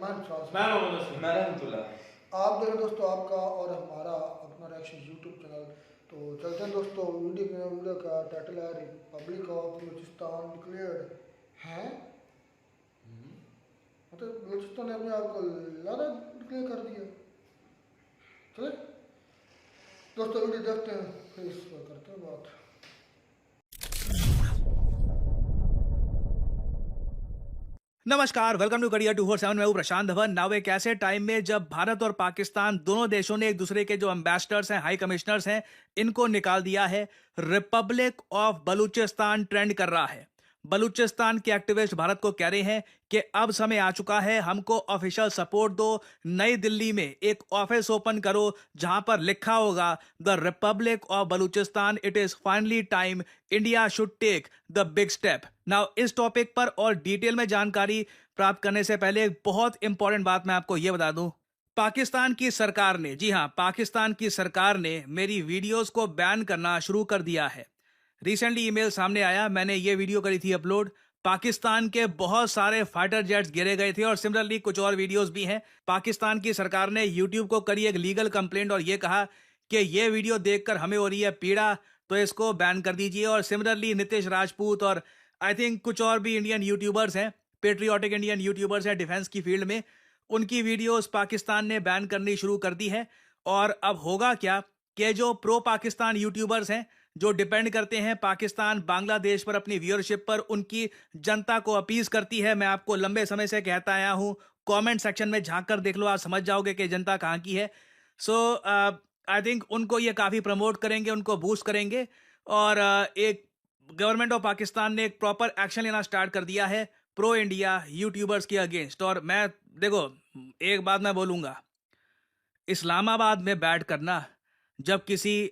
मैं रहमतुल्लाह। आप देखें दोस्तों आपका और हमारा अपना रिएक्शन यूट्यूब चैनल। तो चलते हैं दोस्तों, वीडियो का टाइटल है रिपब्लिक ऑफ बलूचिस्तान डिक्लेयर्ड है। मतलब बलूचिस्तान ने अपने आप को लादा डिक्लेयर कर दिया। चले दोस्तों वीडियो देखते हैं, फिर इस पर करते हैं बात। नमस्कार, वेलकम टू करियर 247। मैं हूं प्रशांत धवन। नाउ एक ऐसे टाइम में जब भारत और पाकिस्तान दोनों देशों ने एक दूसरे के जो एम्बेसडर्स हैं, हाई कमिश्नर्स हैं, इनको निकाल दिया है। रिपब्लिक ऑफ बलूचिस्तान ट्रेंड कर रहा है। बलूचिस्तान के एक्टिविस्ट भारत को कह रहे हैं कि अब समय आ चुका है, हमको ऑफिशियल सपोर्ट दो। नई दिल्ली में एक ऑफिस ओपन करो जहां पर लिखा होगा the republic of Balochistan, it is finally time, India should take the big step. Now इस टॉपिक पर और डिटेल में जानकारी प्राप्त करने से पहले एक बहुत इंपॉर्टेंट बात मैं आपको यह बता दूं। पाकिस्तान की सरकार ने, जी हां, पाकिस्तान की सरकार ने मेरी वीडियोस को बैन करना शुरू कर दिया है। रिसेंटली ईमेल सामने आया, मैंने ये वीडियो करी थी अपलोड। पाकिस्तान के बहुत सारे फाइटर जेट्स गिरे गए थे और सिमिलरली कुछ और वीडियोस भी हैं। पाकिस्तान की सरकार ने यूट्यूब को करी एक लीगल कंप्लेंट और ये कहा कि ये वीडियो देखकर हमें हो रही है पीड़ा, तो इसको बैन कर दीजिए। और सिमिलरली नीतीश राजपूत और आई थिंक कुछ और भी इंडियन यूट्यूबर्स हैं, पेट्रियोटिक इंडियन यूट्यूबर्स हैं डिफेंस की फील्ड में, उनकी वीडियोस पाकिस्तान ने बैन करनी शुरू कर दी है। और अब होगा क्या कि जो प्रो पाकिस्तान यूट्यूबर्स हैं, जो डिपेंड करते हैं पाकिस्तान बांग्लादेश पर अपनी व्यूअरशिप पर, उनकी जनता को अपीज करती है। मैं आपको लंबे समय से कहता आया हूं, कमेंट सेक्शन में झांक कर देख लो, आप समझ जाओगे कि जनता कहां की है। सो आई थिंक उनको ये काफ़ी प्रमोट करेंगे, उनको बूस्ट करेंगे। और एक गवर्नमेंट ऑफ पाकिस्तान ने एक प्रॉपर एक्शन लेना स्टार्ट कर दिया है प्रो इंडिया यूट्यूबर्स के अगेंस्ट। और मैं देखो, एक बात मैं बोलूँगा, इस्लामाबाद में बैठ करना, जब किसी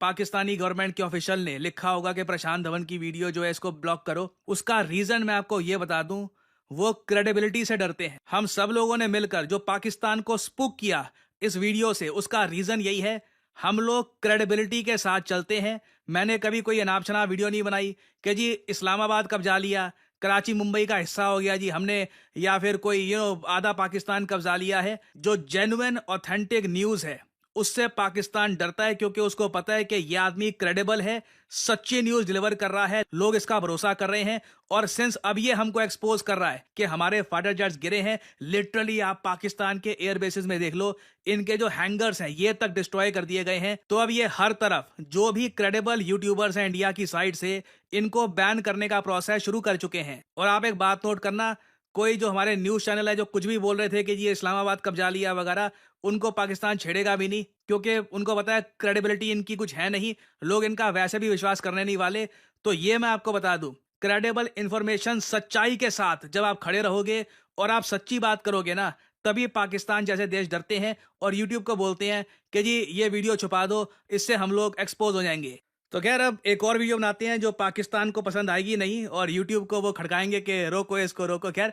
पाकिस्तानी गवर्नमेंट के ऑफिशियल ने लिखा होगा कि प्रशांत धवन की वीडियो जो है इसको ब्लॉक करो, उसका रीजन मैं आपको ये बता दूं, वो क्रेडिबिलिटी से डरते हैं। हम सब लोगों ने मिलकर जो पाकिस्तान को स्पूक किया इस वीडियो से, उसका रीजन यही है, हम लोग क्रेडिबिलिटी के साथ चलते हैं। मैंने कभी कोई अनाप शनाप वीडियो नहीं बनाई कि जी इस्लामाबाद कब्जा लिया, कराची मुंबई का हिस्सा हो गया जी हमने, या फिर कोई आधा पाकिस्तान कब्जा लिया है। जो जेन्युइन ऑथेंटिक न्यूज़ है उससे पाकिस्तान डरता है, क्योंकि उसको पता है कि यह आदमी क्रेडिबल है, सच्ची न्यूज डिलीवर कर रहा है, लोग इसका भरोसा कर रहे हैं। और सिंस अब ये हमको एक्सपोज कर रहा है कि हमारे फाइटर जेट्स गिरे हैं, लिटरली आप पाकिस्तान के एयर बेसिस में देख लो, इनके जो हैंगर्स हैं ये तक डिस्ट्रॉय कर दिए गए हैं। तो अब ये हर तरफ जो भी क्रेडिबल यूट्यूबर्स हैं इंडिया की साइड से, इनको बैन करने का प्रोसेस शुरू कर चुके हैं। और आप एक बात नोट करना, कोई जो हमारे न्यूज़ चैनल है जो कुछ भी बोल रहे थे कि ये इस्लामाबाद कब्जा लिया वगैरह, उनको पाकिस्तान छेड़ेगा भी नहीं, क्योंकि उनको पता है क्रेडिबिलिटी इनकी कुछ है नहीं, लोग इनका वैसे भी विश्वास करने नहीं वाले। तो ये मैं आपको बता दूं, क्रेडिबल इंफॉर्मेशन, सच्चाई के साथ जब आप खड़े रहोगे और आप सच्ची बात करोगे ना, तभी पाकिस्तान जैसे देश डरते हैं और यूट्यूब को बोलते हैं कि जी ये वीडियो छुपा दो, इससे हम लोग एक्सपोज हो जाएंगे। तो खैर अब एक और वीडियो बनाते हैं जो पाकिस्तान को पसंद आएगी नहीं और यूट्यूब को वो खड़काएंगे कि रोको इसको, रोको। खैर,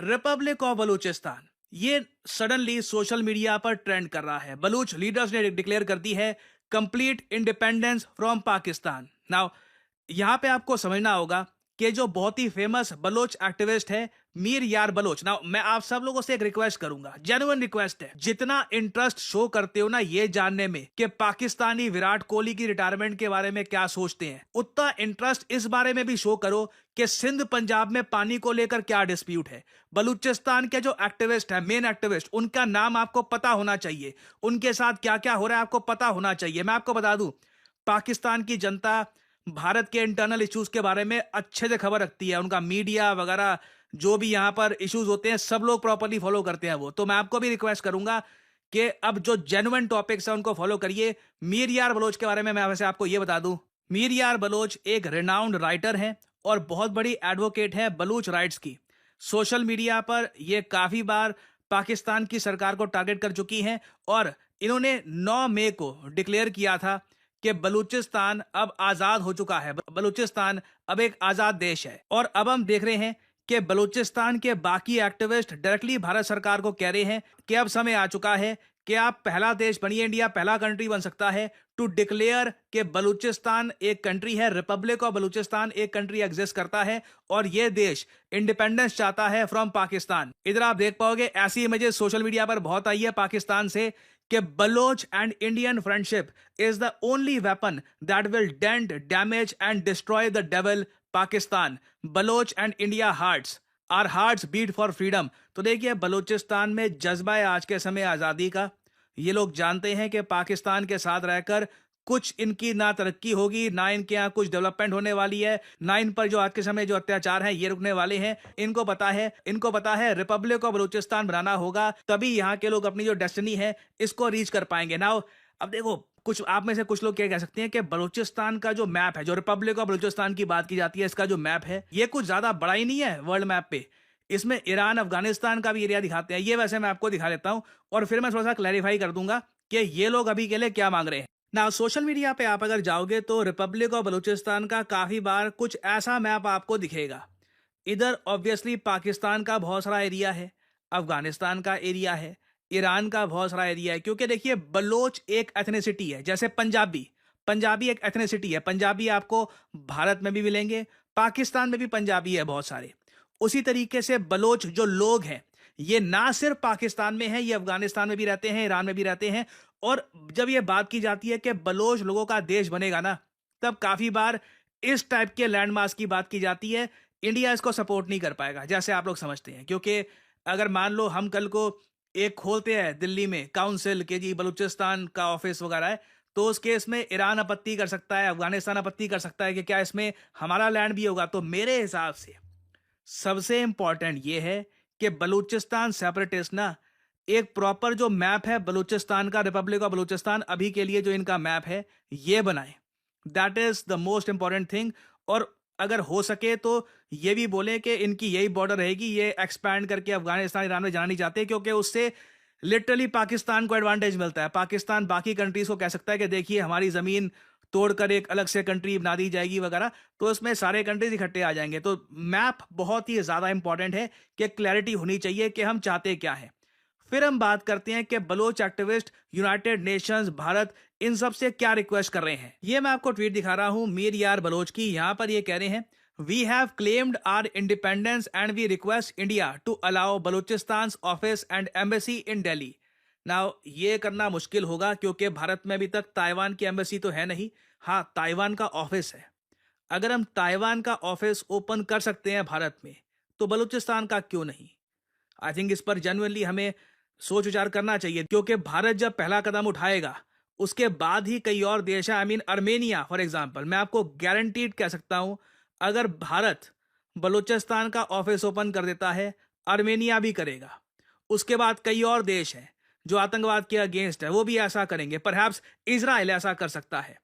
रिपब्लिक ऑफ बलूचिस्तान ये सडनली सोशल मीडिया पर ट्रेंड कर रहा है। बलूच लीडर्स ने डिक्लेयर कर दी है complete independence from Pakistan. Now यहां पे आपको समझना होगा कि जो बहुत ही फेमस बलोच एक्टिविस्ट है मीर यार बलोच, ना मैं आप सब लोगों से एक रिक्वेस्ट करूंगा, जेन्युइन रिक्वेस्ट है, जितना इंटरेस्ट शो करते हो ना ये जानने में कि पाकिस्तानी विराट कोहली की रिटायरमेंट के बारे में क्या सोचते हैं, उतना इंटरेस्ट इस बारे में भी शो करो कि सिंध पंजाब में पानी को लेकर क्या डिस्प्यूट है। बलूचिस्तान के जो एक्टिविस्ट है, मेन एक्टिविस्ट, उनका नाम आपको पता होना चाहिए, उनके साथ क्या क्या हो रहा है आपको पता होना चाहिए। मैं आपको बता दूं, पाकिस्तान की जनता भारत के इंटरनल इश्यूज के बारे में अच्छे से खबर रखती है, उनका मीडिया वगैरह जो भी यहाँ पर इश्यूज होते हैं सब लोग प्रॉपर्ली फॉलो करते हैं वो। तो मैं आपको भी रिक्वेस्ट करूंगा कि अब जो जेन्युइन टॉपिक्स है उनको फॉलो करिए। मीर यार बलोच के बारे में मैं वैसे आपको ये बता दूं, मीर यार बलोच एक रिनाउंड राइटर हैं और बहुत बड़ी एडवोकेट है बलूच राइट्स की। सोशल मीडिया पर ये काफी बार पाकिस्तान की सरकार को टारगेट कर चुकी हैं और इन्होंने 9 मई को डिक्लेयर किया था कि बलूचिस्तान अब आजाद हो चुका है, बलूचिस्तान अब एक आजाद देश है। और अब हम देख रहे हैं कि बलूचिस्तान के बाकी एक्टिविस्ट डायरेक्टली भारत सरकार को कह रहे हैं कि अब समय आ चुका है कि आप पहला देश बनिए, इंडिया पहला कंट्री बन सकता है टू डिक्लेयर कि बलूचिस्तान एक कंट्री है, रिपब्लिक ऑफ बलूचिस्तान एक कंट्री एग्जिस्ट करता है और ये देश इंडिपेंडेंस चाहता है फ्रॉम पाकिस्तान। इधर आप देख पाओगे ऐसी इमेजेस सोशल मीडिया पर बहुत आई है पाकिस्तान से कि Baloch and Indian friendship is the only weapon that will dent, damage and destroy the devil Pakistan. Baloch and India hearts, are hearts beat for freedom. तो देखिए बलूचिस्तान में जज्बा है आज के समय आज़ादी का। ये लोग जानते हैं कि पाकिस्तान के साथ रहकर कुछ इनकी ना तरक्की होगी, ना इनके यहाँ कुछ डेवलपमेंट होने वाली है, ना इन पर जो आज के समय जो अत्याचार हैं ये रुकने वाले हैं। इनको पता है रिपब्लिक ऑफ बलूचिस्तान बनाना होगा, तभी यहाँ के लोग अपनी जो डेस्टिनी है इसको रीच कर पाएंगे। नाउ अब देखो, कुछ आप में से कुछ लोग क्या कह सकते हैं कि बलूचिस्तान का जो मैप है, जो रिपब्लिक ऑफ बलूचिस्तान की बात की जाती है, इसका जो मैप है ये कुछ ज्यादा बड़ा ही नहीं है वर्ल्ड मैप पे। इसमें ईरान, अफगानिस्तान का भी एरिया दिखाते हैं। ये वैसे मैं आपको दिखा देता हूं और फिर मैं थोड़ा सा क्लैरिफाई कर दूंगा कि ये लोग अभी के लिए क्या मांग रहे हैं। ना सोशल मीडिया पे आप अगर जाओगे तो रिपब्लिक ऑफ बलूचिस्तान का काफी बार कुछ ऐसा मैप आपको दिखेगा। इधर ऑब्वियसली पाकिस्तान का बहुत सारा एरिया है, अफगानिस्तान का एरिया है, ईरान का बहुत सारा एरिया है। क्योंकि देखिए बलोच एक एथनिसिटी है, जैसे पंजाबी एक एथनिसिटी है। पंजाबी आपको भारत में भी मिलेंगे, पाकिस्तान में भी पंजाबी है बहुत सारे। उसी तरीके से बलोच जो लोग हैं ये ना सिर्फ पाकिस्तान में है, ये अफगानिस्तान में भी रहते हैं, ईरान में भी रहते हैं। और जब ये बात की जाती है कि बलोच लोगों का देश बनेगा ना, तब काफी बार इस टाइप के लैंडमार्क्स की बात की जाती है। इंडिया इसको सपोर्ट नहीं कर पाएगा जैसे आप लोग समझते हैं। क्योंकि अगर मान लो हम कल को एक खोलते हैं दिल्ली में काउंसिल के जी बलूचिस्तान का ऑफिस वगैरह है, तो उस केस में ईरान आपत्ति कर सकता है, अफगानिस्तान आपत्ति कर सकता है कि क्या इसमें हमारा लैंड भी होगा। तो मेरे हिसाब से सबसे इंपॉर्टेंट ये है कि बलूचिस्तान सेपरेटिस्ट ना एक प्रॉपर जो मैप है बलूचिस्तान का, रिपब्लिक ऑफ बलूचिस्तान अभी के लिए जो इनका मैप है ये बनाए। That is the most important thing. और अगर हो सके तो ये भी बोले कि इनकी यही बॉर्डर रहेगी, ये एक्सपैंड करके अफगानिस्तान, ईरान में जाना नहीं चाहते, क्योंकि उससे लिटरली पाकिस्तान को एडवांटेज मिलता है। पाकिस्तान बाकी कंट्रीज को कह सकता है कि देखिए हमारी जमीन तोड़कर एक अलग से कंट्री बना दी जाएगी वगैरह, तो इसमें सारे कंट्रीज इकट्ठे आ जाएंगे। तो मैप बहुत ही ज्यादा इंपॉर्टेंट है कि क्लैरिटी होनी चाहिए कि हम चाहते क्या है। फिर हम बात करते हैं कि Baloch activist, United Nations, Bharat इन सब से क्या रिक्वेस्ट कर रहे हैं। ये मैं आपको ट्वीट दिखा रहा हूं मीर यार बलोच की। यहां पर ये कह रहे हैं, we have claimed our independence and we request India to allow Balochistan office and embassy in Delhi. Now ये करना मुश्किल होगा क्योंकि भारत में अभी तक ताइवान की एम्बेसी तो है नहीं। हाँ, ताइवान का ऑफिस है। अगर हम ताइवान का ऑफिस ओपन कर सकते हैं भारत में, तो बलूचिस्तान का क्यों नहीं। आई थिंक इस पर जेन्युइनली हमें सोच विचार करना चाहिए, क्योंकि भारत जब पहला कदम उठाएगा उसके बाद ही कई और देश है। I mean Armenia for example, मैं आपको गारंटीड कह सकता हूं, अगर भारत बलूचिस्तान का ऑफिस ओपन कर देता है, अर्मेनिया भी करेगा। उसके बाद कई और देश हैं जो आतंकवाद के अगेंस्ट है, वो भी ऐसा करेंगे। परहैप्स इजराइल ऐसा कर सकता है।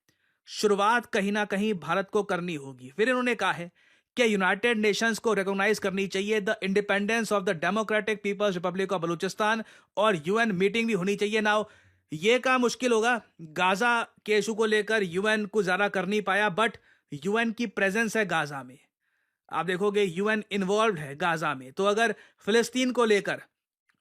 शुरुआत कहीं ना कहीं भारत को करनी होगी। फिर इन्होंने कहा है कि यूनाइटेड नेशंस को रिकॉग्नाइज करनी चाहिए the independence of the democratic people's republic of Balochistan, और यूएन मीटिंग भी होनी चाहिए। नाउ ये काम मुश्किल होगा, गाजा के इशू को लेकर यूएन को ज्यादा कर नहीं पाया, बट यूएन की प्रेजेंस है गाजा में। आप देखोगे यूएन इन्वॉल्व है गाजा में। तो अगर फिलिस्तीन को लेकर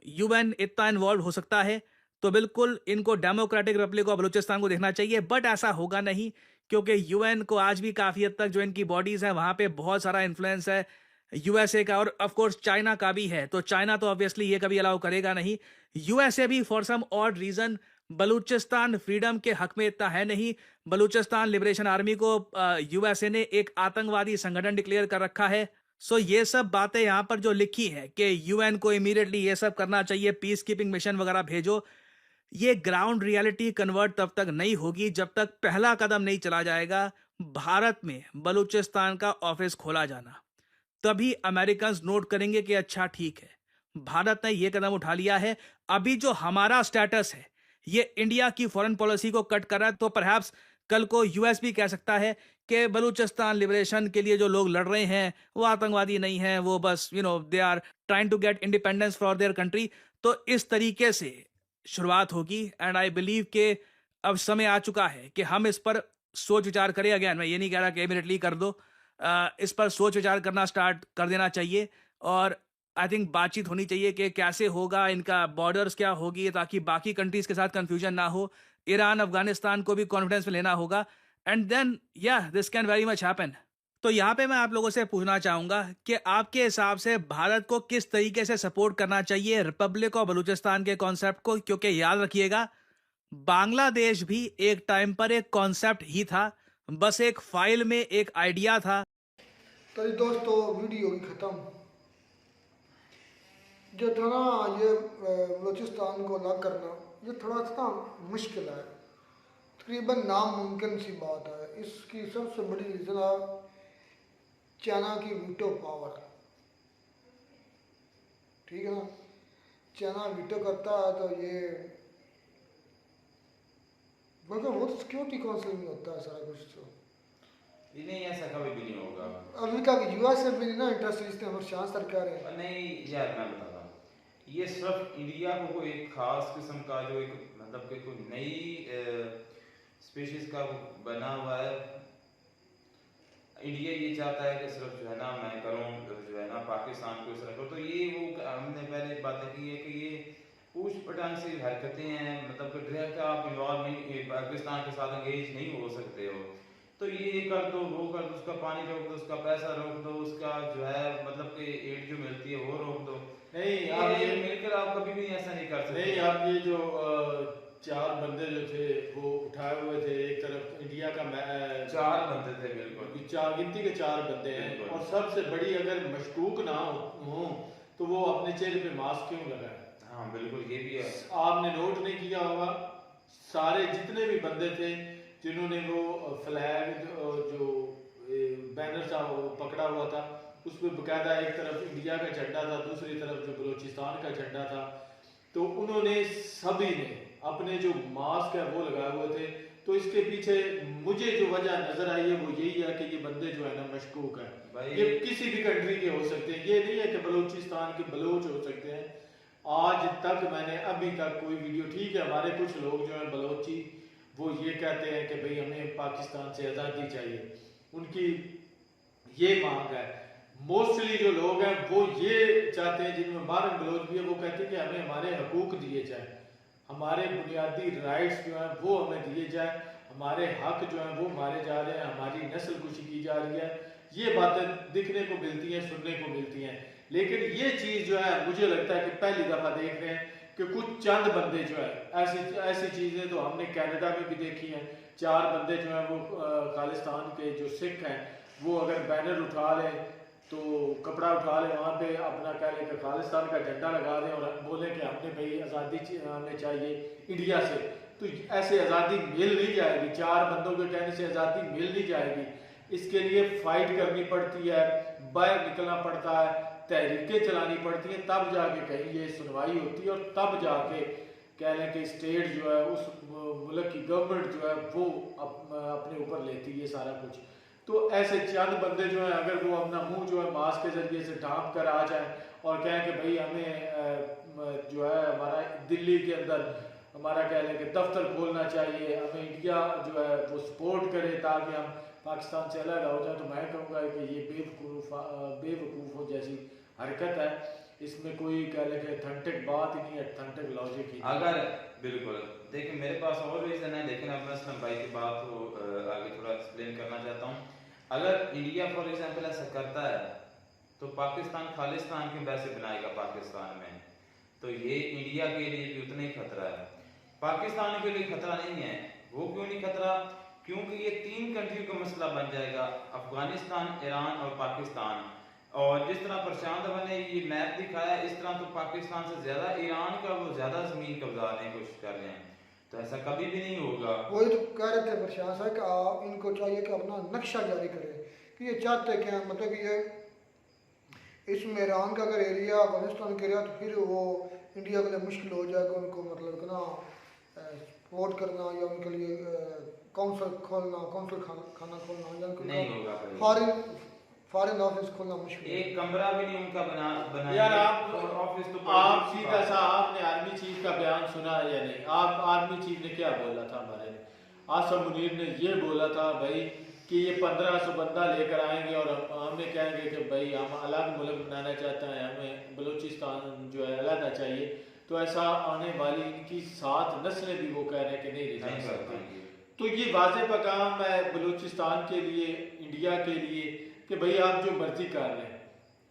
यूएन इतना इन्वॉल्व हो सकता है, तो बिल्कुल इनको डेमोक्रेटिक रिपब्लिक ऑफ बलूचिस्तान को देखना चाहिए। बट ऐसा होगा नहीं, क्योंकि यूएन को आज भी काफी हद तक जो इनकी बॉडीज हैं वहां पे बहुत सारा इन्फ्लुएंस है यूएसए का, और ऑफ कोर्स चाइना का भी है। तो चाइना तो ऑब्वियसली ये कभी अलाउ करेगा नहीं। यूएसए भी for some odd reason Balochistan freedom के हक में इतना है नहीं। बलूचिस्तान लिबरेशन आर्मी को यूएसए ने एक आतंकवादी संगठन डिक्लेयर कर रखा है। सो ये सब बातें यहाँ पर जो लिखी है कि यूएन को इमीडिएटली ये सब करना चाहिए, पीस कीपिंग मिशन वगैरह भेजो, ये ग्राउंड रियलिटी कन्वर्ट तब तक नहीं होगी जब तक पहला कदम नहीं चला जाएगा भारत में बलूचिस्तान का ऑफिस खोला जाना। तभी अमेरिकन नोट करेंगे कि अच्छा ठीक है, भारत ने ये कदम उठा लिया है। अभी जो हमारा स्टेटस है ये इंडिया की फॉरेन पॉलिसी को कट कर रहा है। तो परहैप्स कल को यूएस भी कह सकता है कि बलूचिस्तान लिबरेशन के लिए जो लोग लड़ रहे हैं वो आतंकवादी नहीं है, वो बस they are trying to get independence for their country. तो इस तरीके से शुरुआत होगी एंड आई बिलीव कि अब समय आ चुका है कि हम इस पर सोच विचार करें। अगेन मैं ये नहीं कह रहा कि इमीडिएटली कर दो, इस पर सोच विचार करना स्टार्ट कर देना चाहिए। और आई थिंक बातचीत होनी चाहिए कि कैसे होगा, इनका बॉर्डर्स क्या होगी, ताकि बाकी कंट्रीज के साथ कंफ्यूजन ना हो। ईरान अफगानिस्तान को भी कॉन्फिडेंस में लेना होगा, एंड देन या this can very much happen. तो यहाँ पे मैं आप लोगों से पूछना चाहूंगा कि आपके हिसाब से भारत को किस तरीके से सपोर्ट करना चाहिए रिपब्लिक ऑफ बलूचिस्तान के कॉन्सेप्ट को, क्योंकि याद रखिएगा बांग्लादेश भी एक टाइम पर एक कॉन्सेप्ट ही था, बस एक फाइल में एक आइडिया था। तो ये दोस्तों वीडियो की ख़त्म। जो था ना ये बलूचिस्तान को अलग करना, ये थोड़ा सा मुश्किल है, तकरीबन नामुमकिन सी बात है। इसकी सबसे बड़ी रीज़न है चाइना की वीटो पावर। ठीक है ना, चाइना वीटो करता है तो ये बल्कि वो तो सिक्योरिटी काउंसिल में होता है सारा कुछ। तो ये नहीं, ऐसा कभी भी नहीं होगा। अमेरिका की यूएस से भी नहीं ना इंटरेस्ट इसने, हमारे शान सरकार है। नहीं यार, मैं बताता हूँ, ये सिर्फ इंडिया को कोई एक खास किस्म का जो एक मतलब कि कोई नई स्पीशीज का वो बना हुआ है। इंडिया ये चाहता है कि सिर्फ जो है ना मैं करूँ, जो है ना पाकिस्तान को इस तरह करूँ। तो ये वो हमने पहले बात की है कि ये पूछ पटांग सी हरकतें हैं, मतलब कि डायरेक्ट आप इन्वॉल्व नहीं, पाकिस्तान के साथ एंगेज नहीं हो सकते हो। तो ये कर दो, वो कर दो, उसका पानी रोक दो, उसका पैसा रोक दो, उसका जो है मतलब कि एड जो मिलती है वो रोक दो। नहीं आप ये मिलकर आप कभी भी ऐसा नहीं कर सकते। नहीं, आप ये जो 4 बंदे जो थे वो उठाए हुए थे, एक तरफ इंडिया का 4 बंदे थे, बिल्कुल 4 गिनती के 4 बंदे हैं। और सबसे बड़ी अगर मशकूक ना हो तो वो अपने चेहरे पे मास्क क्यों लगाए? हाँ बिल्कुल, ये भी है। आपने नोट नहीं किया होगा, सारे जितने भी बंदे थे जिन्होंने वो फ्लैग जो बैनर था वो पकड़ा हुआ था, उसमें बकायदा एक तरफ इंडिया का झंडा था, दूसरी तरफ जो बलूचिस्तान का झंडा था। तो उन्होंने सभी ने अपने जो मास्क है वो लगाए हुए थे। तो इसके पीछे मुझे जो वजह नजर आई है वो यही है कि ये बंदे जो है ना मशकूक है। ये किसी भी कंट्री के हो सकते हैं, ये नहीं है कि बलूचिस्तान के बलोच हो सकते हैं। आज तक मैंने अभी तक कोई वीडियो, ठीक है हमारे कुछ लोग जो है बलोची वो ये कहते हैं कि भाई हमें पाकिस्तान से आज़ादी चाहिए, उनकी ये मांग है। मोस्टली जो लोग हैं वो ये चाहते हैं, जिनमें मारन बलोच भी है, वो कहते हैं कि हमें हमारे हकूक दिए जाए, हमारे बुनियादी राइट्स जो हैं वो हमें दिए जाए, हमारे हक जो हैं वो मारे जा रहे हैं, हमारी नस्ल कुशी की जा रही है। ये बातें दिखने को मिलती हैं, सुनने को मिलती हैं। लेकिन ये चीज़ जो है मुझे लगता है कि पहली दफ़ा देख रहे हैं कि कुछ चंद बंदे जो है ऐसी चीज़ें तो हमने कनाडा में भी देखी हैं। 4 बंदे जो हैं वो खालिस्तान के जो सिख हैं वो अगर बैनर उठा लें, तो कपड़ा उठा लें, वहाँ पे अपना कह लें कि खालिस्तान का झंडा लगा दें और बोलें कि हमने भाई आज़ादी हमें चाहिए इंडिया से, तो ऐसे आज़ादी मिल नहीं जाएगी। 4 बंदों के कहने से आज़ादी मिल नहीं जाएगी। इसके लिए फ़ाइट करनी पड़ती है, बाहर निकलना पड़ता है, तहरीकें चलानी पड़ती हैं, तब जाके कहीं ये सुनवाई होती है और तब जाके कह लें कि स्टेट जो है उस मुल्क की गवर्नमेंट जो है वो अपने ऊपर लेती है सारा कुछ। तो ऐसे चंद बंदे जो हैं अगर वो अपना मुंह जो है मास्क के जरिए से ढांप कर आ जाए और कहें कि भाई हमें जो है हमारा दिल्ली के अंदर हमारा कह लें कि दफ्तर खोलना चाहिए, हमें इंडिया जो है वो सपोर्ट करे ताकि हम पाकिस्तान से अलग हो जाए, तो मैं कहूँगा कि ये बेवकूफ़ों जैसी हरकत है। इसमें कोई कह लें कि अथेंटिक बात ही नहीं है, अथेंटिक लॉजिक ही। अगर बिल्कुल देखिए मेरे पास और रीज़न है, लेकिन अब मैं असलम भाई की बात को आगे थोड़ा एक्सप्लेन करना चाहता हूँ। अगर इंडिया फॉर एग्जांपल ऐसा करता है तो पाकिस्तान खालिस्तान के पैसे बनाएगा पाकिस्तान में, तो ये इंडिया के लिए भी उतना ही खतरा है। पाकिस्तान के लिए खतरा नहीं है। वो क्यों नहीं खतरा? क्योंकि ये 3 कंट्री का मसला बन जाएगा, अफगानिस्तान, ईरान और पाकिस्तान। और जिस तरह प्रशांत ने ये मैप दिखाया, इस तरह तो पाकिस्तान से ज्यादा ईरान का वो ज्यादा जमीन कब्जाने की कोशिश कर रहे हैं, तो ऐसा कभी भी नहीं होगा। वही तो कह रहे थे प्रशांत साहब कि आप इनको चाहिए कि अपना नक्शा जारी करें कि ये चाहते क्या, मतलब कि ये इसमें ईरान का अगर एरिया अफगानिस्तान का एरिया तो फिर वो इंडिया के लिए मुश्किल हो जाएगा उनको, मतलब कि ना सपोर्ट करना या उनके लिए काउंसिल खोलना, काउंसिल खाना खोलना या नहीं होगा, फॉरेन ऑफिस खोलना मुश्किल है। एक कमरा भी नहीं उनका बनाया यार। ऑफिस तो आप सीधा सा आपने आर्मी चीफ का बयान सुना है या नहीं? आप आर्मी चीफ ने क्या बोला था हमारे? आसम मुनीर ने ये बोला था भाई कि ये 1500 बंदा लेकर आएंगे और हमने कहेंगे कि भाई हम अलग मुल्क बनाना चाहते हैं, हमें बलूचिस्तान जो है अलग चाहिए, तो ऐसा आने वाली इनकी 7 नस्लें भी वो कह रहे हैं कि नहीं रह नहीं कर सकती। पाएंगे। तो ये वाज़ेह पैगाम है बलूचिस्तान के लिए, इंडिया के लिए, कि भाई आप जो मर्जी कर रहे हैं।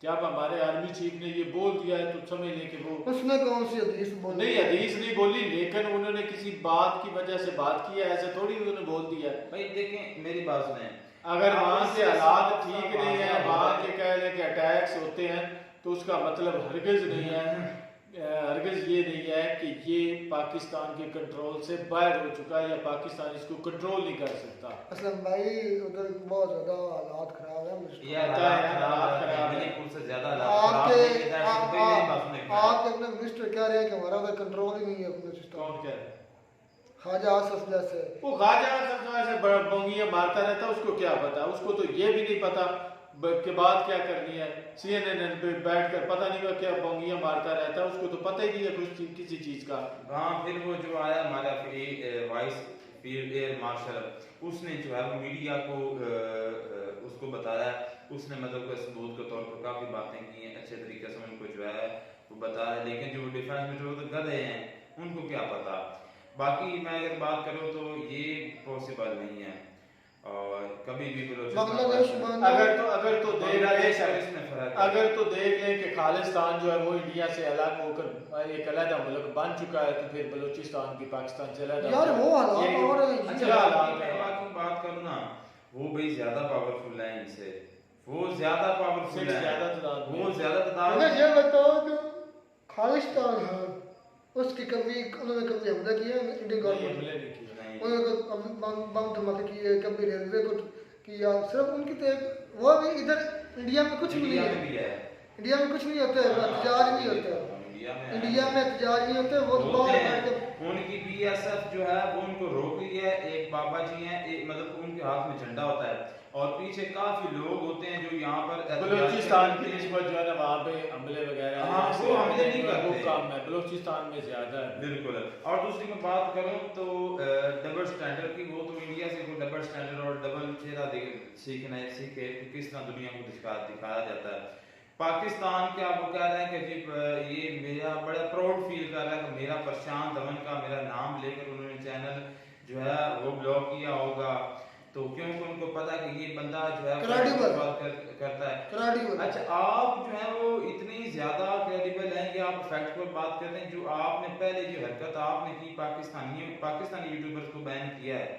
जब हमारे आर्मी चीफ ने ये बोल दिया है तो समझ लें कि वो उसने कौन सी हदीस बोली? नहीं, हदीस नहीं बोली, लेकिन उन्होंने किसी बात की वजह से बात की है, ऐसे थोड़ी उन्होंने बोल दिया है। भाई देखें मेरी बात सुने, अगर वहाँ के हालात साफ ठीक साफ नहीं है, वाज़ेह वहाँ होता के कह लें कि अटैक्स होते हैं, तो उसका मतलब हरगिज नहीं है, हरगिज ये नहीं है कि ये पाकिस्तान के कंट्रोल से बाहर हो चुका है या पाकिस्तान इसको कंट्रोल नहीं कर सकता। असलम भाई उधर बहुत ज्यादा हालात खराब है, मुझे यार पता है, हालात हालात खराब खराब है, है। मणिपुर से ज्यादा हालात खराब आपके है, इधर से भाई मेरी बात सुने। आपके अपने मिनिस्टर कह रहे हैं कि हमारा उधर कंट्रोल ही नहीं है बलूचिस्तान। कौन कह रहा है? ख्वाजा आसफ जैसे वो ख्वाजा ऐसे बोंगियां मारता रहता है, उसको क्या पता, उसको तो ये भी नहीं पता के बाद क्या करनी है। CNN पे बैठकर पता नहीं वो क्या बोंगियां मारता रहता है, उसको तो पता ही नहीं है कुछ किसी चीज का। हाँ, फिर वो जो आया हमारा वाइस फील्ड एयर मार्शल, उसने जो है वो मीडिया को उसको बताया, उसने मतलब को सबूत के तौर पर काफी बातें की हैं, अच्छे तरीके से उनको जो है वो बताया, लेकिन जो डिफेंस में जो गधे हैं उनको क्या पता। बाकी मैं अगर बात करूँ तो ये पॉसिबल नहीं है, और कभी भी बांग्लादेश अगर तो देख बांग्लादेश और लें, इसमें फर्क है। अगर तो देख लें कि खालिस्तान जो है वो इंडिया से अलग होकर एक अलग मुल्क बन चुका है, तो फिर बलूचिस्तान भी पाकिस्तान से अलग यार वो हालात ये- और अच्छा क्या बाकी हालात मैं है? बाकी बात करूँ ना, वो भाई ज्यादा पावरफुल है इनसे, वो ज्यादा पावरफुल है, ज्यादा तादाद में। वो ज्यादा तादाद मुझे में। ये बताओ जो खालिस्तान है उसकी कभी उन्होंने कभी हमला किया है इंडियन नहीं, गवर्नमेंट? हमले नहीं किए। नहीं, उन्होंने बम धमाके किए, कभी रेलवे को किया, सिर्फ उनकी तो वो भी इधर इंडिया में कुछ नहीं इंडिया है। में भी है। इंडिया में कुछ नहीं होता है, एहतजाज नहीं होता है। इंडिया में एहतजाज नहीं होते, वो तो होते बाहर हैं। बैठ के उनकी BSF जो है वो उनको रोक रही है, एक बाबा जी हैं, एक मतलब उनके हाथ में झंडा होता है और पीछे काफी लोग होते हैं जो यहाँ पर बलूचिस्तान की निस्बत जो है ना वहाँ पे हमले वगैरह हाँ, ऐसे वो हमले नहीं वो करते। कम है, बलूचिस्तान में ज्यादा है। बिल्कुल। और दूसरी मैं बात करूं तो डबल स्टैंडर्ड की, वो तो इंडिया से कोई डबल स्टैंडर्ड और डबल चेहरा सीखे कि किस तरह दुनिया को दिखाया जाता है। पाकिस्तान क्या वो कह रहे हैं कि जी ये मेरा बड़ा प्राउड फील कर रहा है कि मेरा प्रशांत धवन का मेरा नाम लेकर उन्होंने चैनल जो है वो ब्लॉक किया होगा, तो क्योंकि उनको पता है कि ये बंदा जो है Credible। बात करता है। क्रेडिबल। अच्छा, आप जो है वो इतनी ज्यादा क्रेडिबल हैं कि आप फैक्ट पर बात करते हैं, जो आपने पहले जो हरकत आपने की पाकिस्तानी यूट्यूबर्स को बैन किया है,